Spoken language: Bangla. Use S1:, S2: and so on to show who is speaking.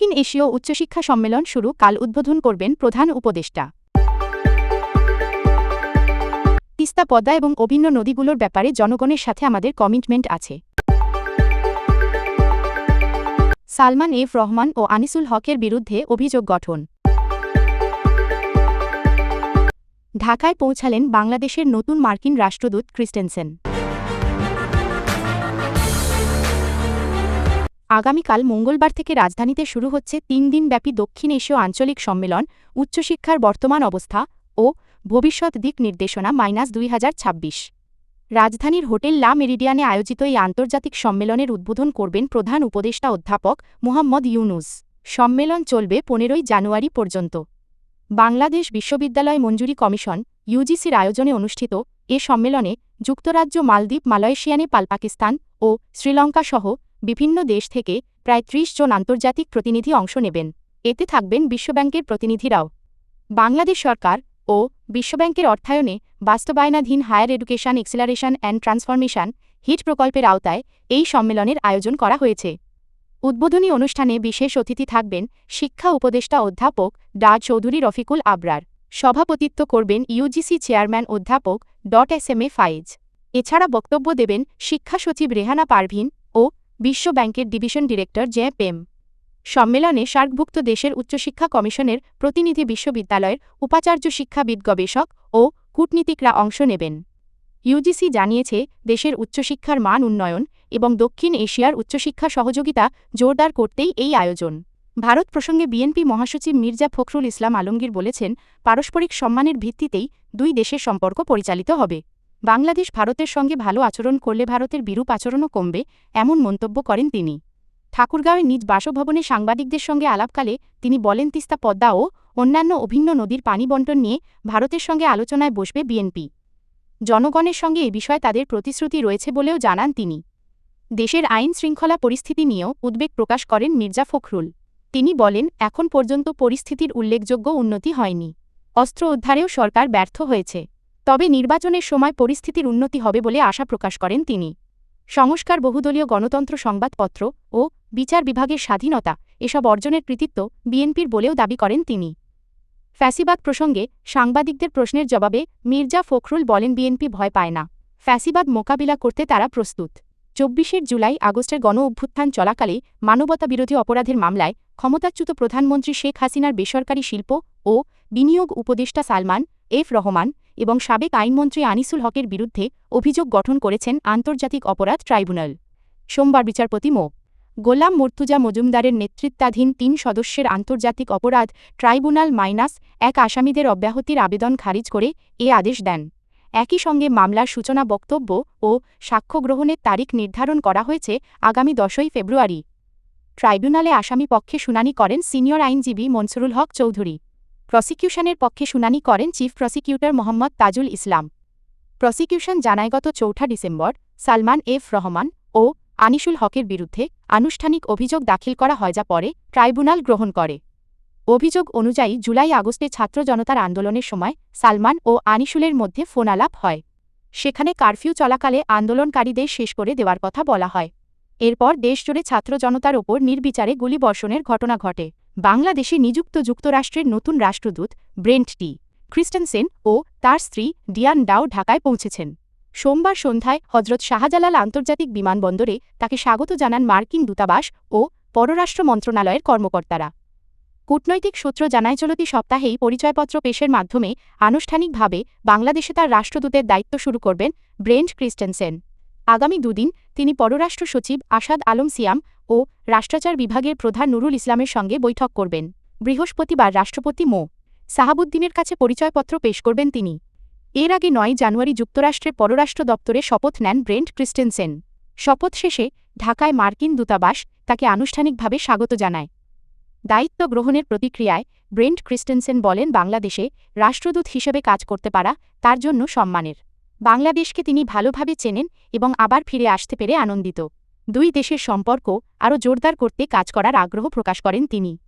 S1: দক্ষিণ এশীয় উচ্চশিক্ষা সম্মেলন শুরু, কাল উদ্বোধন করবেন প্রধান উপদেষ্টা। তিস্তা, পদ্মা এবং অভিন্ন নদীগুলোর ব্যাপারে জনগণের সাথে আমাদের কমিটমেন্ট আছে। সালমান এফ রহমান ও আনিসুল হকের বিরুদ্ধে অভিযোগ গঠন। ঢাকায় পৌঁছালেন বাংলাদেশের নতুন মার্কিন রাষ্ট্রদূত ক্রিস্টেনসেন। আগামীকাল মঙ্গলবার থেকে রাজধানীতে শুরু হচ্ছে ৩ দিনব্যাপী দক্ষিণ এশীয় আঞ্চলিক সম্মেলন, উচ্চশিক্ষার বর্তমান অবস্থা ও ভবিষ্যৎ দিক নির্দেশনা -২০২৬। রাজধানীর হোটেল লা মেরিডিয়ানে আয়োজিত এই আন্তর্জাতিক সম্মেলনের উদ্বোধন করবেন প্রধান উপদেষ্টা অধ্যাপক মুহাম্মদ ইউনুস। সম্মেলন চলবে ১৫ই জানুয়ারি পর্যন্ত। বাংলাদেশ বিশ্ববিদ্যালয় মঞ্জুরি কমিশন ইউজিসির আয়োজনে অনুষ্ঠিত এ সম্মেলনে যুক্তরাজ্য, মালদ্বীপ, মালয়েশিয়া, নেপাল, পাকিস্তান ও শ্রীলঙ্কা সহ বিভিন্ন দেশ থেকে প্রায় ৩০ জন আন্তর্জাতিক প্রতিনিধি অংশ নেবেন। এতে থাকবেন বিশ্বব্যাংকের প্রতিনিধিরাও। বাংলাদেশ সরকার ও বিশ্বব্যাংকের অর্থায়নে বাস্তবায়নাধীন higher education acceleration and transformation HEAT প্রকল্পের আওতায় এই সম্মেলনের আয়োজন করা হয়েছে। উদ্বোধনী অনুষ্ঠানে বিশেষ অতিথি থাকবেন শিক্ষা উপদেষ্টা অধ্যাপক ডা চৌধুরী রফিকুল আবরার। সভাপতিত্ব করবেন ইউজিসি চেয়ারম্যান অধ্যাপক ড.এস.এম.এ ফায়েজ। এছাড়া বক্তব্য দেবেন শিক্ষা সচিব রেহানা পারভীন ও বিশ্ব ব্যাংকের ডিভিশন ডিরেক্টর জে.পেম। সম্মেলনে সার্কভুক্ত দেশের উচ্চশিক্ষা কমিশনের প্রতিনিধি, বিশ্ববিদ্যালয়ের উপাচার্য, শিক্ষাবিদ, গবেষক ও কূটনীতিকরা অংশ নেবেন। ইউজিসি জানিয়েছে, দেশের উচ্চশিক্ষার মান উন্নয়ন এবং দক্ষিণ এশিয়ার উচ্চশিক্ষা সহযোগিতা জোরদার করতেই এই আয়োজন। ভারত প্রসঙ্গে বিএনপি মহাসচিব মির্জা ফখরুল ইসলাম আলমগীর বলেছেন, পারস্পরিক সম্মানের ভিত্তিতেই দুই দেশের সম্পর্ক পরিচালিত হবে। বাংলাদেশ ভারতের সঙ্গে ভালো আচরণ করলে ভারতের বিরূপ আচরণও কমবে, এমন মন্তব্য করেন তিনি। ঠাকুরগাঁওয়ে নিজ বাসভবনে সাংবাদিকদের সঙ্গে আলাপকালে তিনি বলেন, তিস্তা, পদ্মা ও অন্যান্য অভিন্ন নদীর পানি বণ্টন নিয়ে ভারতের সঙ্গে আলোচনায় বসবে বিএনপি। জনগণের সঙ্গে এ বিষয়ে তাদের প্রতিশ্রুতি রয়েছে বলেও জানান তিনি। দেশের আইন শৃঙ্খলা পরিস্থিতি নিয়েও উদ্বেগ প্রকাশ করেন মির্জা ফখরুল। তিনি বলেন, এখন পর্যন্ত পরিস্থিতির উল্লেখযোগ্য উন্নতি হয়নি। অস্ত্র উদ্ধারেও সরকার ব্যর্থ হয়েছে। তবে নির্বাচনের সময় পরিস্থিতির উন্নতি হবে বলে আশা প্রকাশ করেন তিনি। সংস্কার, বহুদলীয় গণতন্ত্র, সংবাদপত্র ও বিচার বিভাগের স্বাধীনতা এসব অর্জনের কৃতিত্ব বিএনপির বলেও দাবি করেন তিনি। ফ্যাসিবাদ প্রসঙ্গে সাংবাদিকদের প্রশ্নের জবাবে মির্জা ফখরুল বলেন, বিএনপি ভয় পায় না। ফ্যাসিবাদ মোকাবিলা করতে তারা প্রস্তুত। ২৪ জুলাই আগস্টের গণ-অভ্যুত্থান চলাকালে মানবতাবিরোধী অপরাধের মামলায় ক্ষমতাচ্যুত প্রধানমন্ত্রী শেখ হাসিনার বেসরকারি শিল্প ও বিনিয়োগ উপদেষ্টা সালমান এফ রহমান এবং সাবেক আইনমন্ত্রী আনিসুল হকের বিরুদ্ধে অভিযোগ গঠন করেছেন আন্তর্জাতিক অপরাধ ট্রাইব্যুনাল। সোমবার বিচারপতি মো. গোলাম মুর্তুজা মজুমদারের নেতৃত্বাধীন ৩ সদস্যের আন্তর্জাতিক অপরাধ ট্রাইব্যুনাল -১ আসামিদের অব্যাহতির আবেদন খারিজ করে এ আদেশ দেন। একই সঙ্গে মামলার সূচনা, বক্তব্য ও সাক্ষ্য গ্রহণের তারিখ নির্ধারণ করা হয়েছে আগামী ১০ই ফেব্রুয়ারি। ট্রাইব্যুনালে আসামি পক্ষে শুনানি করেন সিনিয়র আইনজীবী মনসুরুল হক চৌধুরী। প্রসিকিউশনের পক্ষে শুনানি করেন chief prosecutor Mohammad Tajul Islam. Prosecution জানায়, গত ৪ ডিসেম্বর সালমান এফ রহমান ও আনিসুল হকের বিরুদ্ধে আনুষ্ঠানিক অভিযোগ দাখিল করা হয়, যা পরে ট্রাইব্যুনাল গ্রহণ করে। অভিযোগ অনুযায়ী জুলাই-আগস্টে ছাত্র জনতার আন্দোলনের সময় সালমান ও আনিসুলের মধ্যে ফোনালাপ হয়। সেখানে কারফিউ চলাকালে আন্দোলনকারীদের শেষ করে দেওয়ার কথা বলা হয়। এরপর দেশজুড়ে ছাত্র জনতার ওপর নির্বিচারে গুলিবর্ষণের ঘটনা ঘটে। বাংলাদেশে নিযুক্ত যুক্তরাষ্ট্রের নতুন রাষ্ট্রদূত ব্রেন্ট টি. ক্রিস্টেনসেন ও তার স্ত্রী ডিয়ান ডাও ঢাকায় পৌঁছেছেন। সোমবার সন্ধ্যায় হজরত শাহজালাল আন্তর্জাতিক বিমানবন্দরে তাকে স্বাগত জানান মার্কিন দূতাবাস ও পররাষ্ট্র মন্ত্রণালয়ের কর্মকর্তারা। কূটনৈতিক সূত্র জানায়, চলতি সপ্তাহেই পরিচয়পত্র পেশের মাধ্যমে আনুষ্ঠানিকভাবে বাংলাদেশে তার রাষ্ট্রদূতের দায়িত্ব শুরু করবেন ব্রেন্ট ক্রিস্টেনসেন। আগামী দুদিন তিনি পররাষ্ট্র সচিব আসাদ আলম সিয়াম ও রাষ্ট্রাচার বিভাগের প্রধান নুরুল ইসলামের সঙ্গে বৈঠক করবেন। বৃহস্পতিবার রাষ্ট্রপতি মো. সাহাবুদ্দিনের কাছে পরিচয়পত্র পেশ করবেন তিনি। এর আগে ৯ জানুয়ারি যুক্তরাষ্ট্রের পররাষ্ট্র দপ্তরে শপথ নেন ব্রেন্ট ক্রিস্টেনসেন। শপথ শেষে ঢাকায় মার্কিন দূতাবাস তাকে আনুষ্ঠানিকভাবে স্বাগত জানায়। দায়িত্ব গ্রহণের প্রতিক্রিয়ায় ব্রেন্ট ক্রিস্টেনসেন বলেন, বাংলাদেশে রাষ্ট্রদূত হিসেবে কাজ করতে পারা তার জন্য সম্মানের। বাংলাদেশকে তিনি ভালোভাবে চেনেন এবং আবার ফিরে আসতে পেরে আনন্দিত। দুই দেশের সম্পর্ক আরও জোরদার করতে কাজ করার আগ্রহ প্রকাশ করেন তিনি।